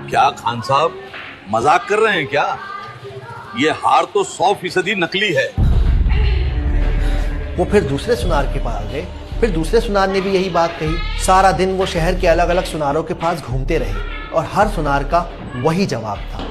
کیا خان صاحب مذاق کر رہے ہیں کیا؟ یہ ہار تو 100% نقلی ہے۔ وہ پھر دوسرے سنار کے پاس گئے، پھر دوسرے سنار نے بھی یہی بات کہی۔ سارا دن وہ شہر کے الگ الگ سناروں کے پاس گھومتے رہے اور ہر سنار کا وہی جواب تھا،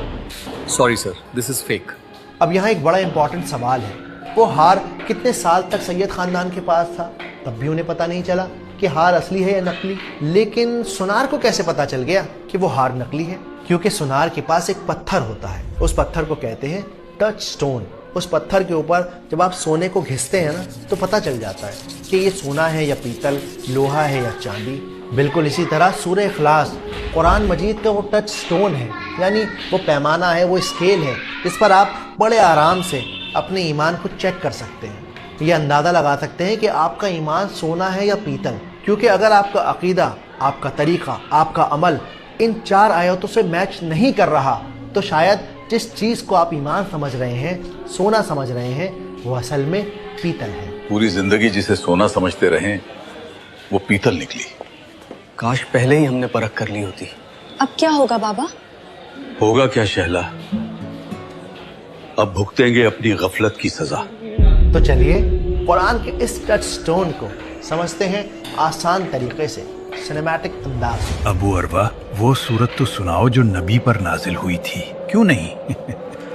سوری سر، دس از فیک۔ اب یہاں ایک بڑا امپورٹنٹ سوال ہے، وہ ہار کتنے سال تک سید خاندان کے پاس تھا؟ تب بھی انہیں پتہ نہیں چلا کہ ہار اصلی ہے یا نقلی۔ لیکن سنار کو کیسے پتہ چل گیا کہ وہ ہار نقلی ہے؟ کیونکہ سنار کے پاس ایک پتھر ہوتا ہے، اس پتھر کو کہتے ہیں ٹچ سٹون۔ اس پتھر کے اوپر جب آپ سونے کو گھستے ہیں نا تو پتہ چل جاتا ہے کہ یہ سونا ہے یا پیتل، لوہا ہے یا چاندی۔ بالکل اسی طرح سورہ اخلاص قرآن مجید کا وہ ٹچ سٹون ہے، یعنی وہ پیمانہ ہے، وہ اسکیل ہے جس پر آپ بڑے آرام سے اپنے ایمان کو چیک کر سکتے ہیں، یہ اندازہ لگا سکتے ہیں کہ آپ کا ایمان سونا ہے یا پیتل۔ کیونکہ اگر آپ کا عقیدہ، آپ کا طریقہ، آپ کا عمل ان 4 آیتوں سے میچ نہیں کر رہا تو شاید جس چیز کو آپ ایمان سمجھ رہے ہیں، سونا سمجھ رہے ہیں، وہ اصل میں پیتل ہے۔ پوری زندگی جسے سونا سمجھتے رہیں وہ پیتل نکلی۔ کاش پہلے ہی ہم نے پرکھ کر لی ہوتی۔ اب کیا ہوگا بابا؟ ہوگا کیا شہلا، اب بھگتیں گے اپنی غفلت کی سزا۔ تو چلیے قرآن کے اس ٹچ سٹون کو سمجھتے ہیں آسان طریقے سے، سنیمیٹک انداز میں۔ ابو عروہ، وہ سورت تو سناؤ جو نبی پر نازل ہوئی تھی، کیوں نہیں؟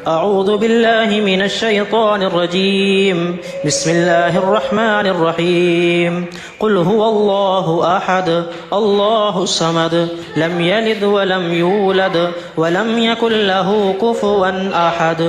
اعوذ باللہ من الشیطان الرجیم، بسم اللہ الرحمن الرحیم، قل هو اللہ احد اللہ الصمد لم یلد ولم یولد ولم یکن له کفوا احد۔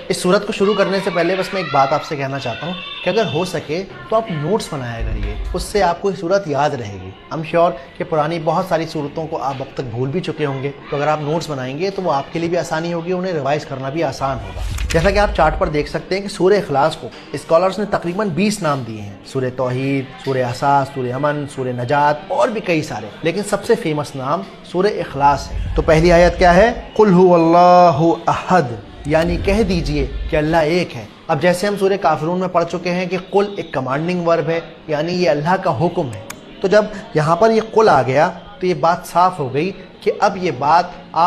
اس صورت کو شروع کرنے سے پہلے بس میں ایک بات آپ سے کہنا چاہتا ہوں کہ اگر ہو سکے تو آپ نوٹس بنایا کریے، اس سے آپ کو یہ صورت یاد رہے گی۔ I'm sure کہ پرانی بہت ساری صورتوں کو آپ اب تک بھول بھی چکے ہوں گے، تو اگر آپ نوٹس بنائیں گے تو وہ آپ کے لیے بھی آسانی ہوگی، انہیں ریوائز کرنا بھی آسان ہوگا۔ جیسا کہ آپ چارٹ پر دیکھ سکتے ہیں کہ سورہ اخلاص کو اسکالرز نے تقریباً 20 نام دیے ہیں، سورہ توحید، سورہ احساس، سورہ امن، سورہ نجات اور بھی کئی سارے، لیکن سب سے فیمس نام سورہ اخلاص ہے۔ تو پہلی آیت کیا ہے؟ قل هو اللہ احد، یعنی کہہ دیجئے کہ اللہ ایک ہے۔ اب جیسے ہم سورہ کافرون میں پڑھ چکے ہیں کہ قل ایک کمانڈنگ ورب ہے، یعنی یہ اللہ کا حکم ہے، تو جب یہاں پر یہ قل آ گیا تو یہ بات صاف ہو گئی کہ اب یہ بات آپ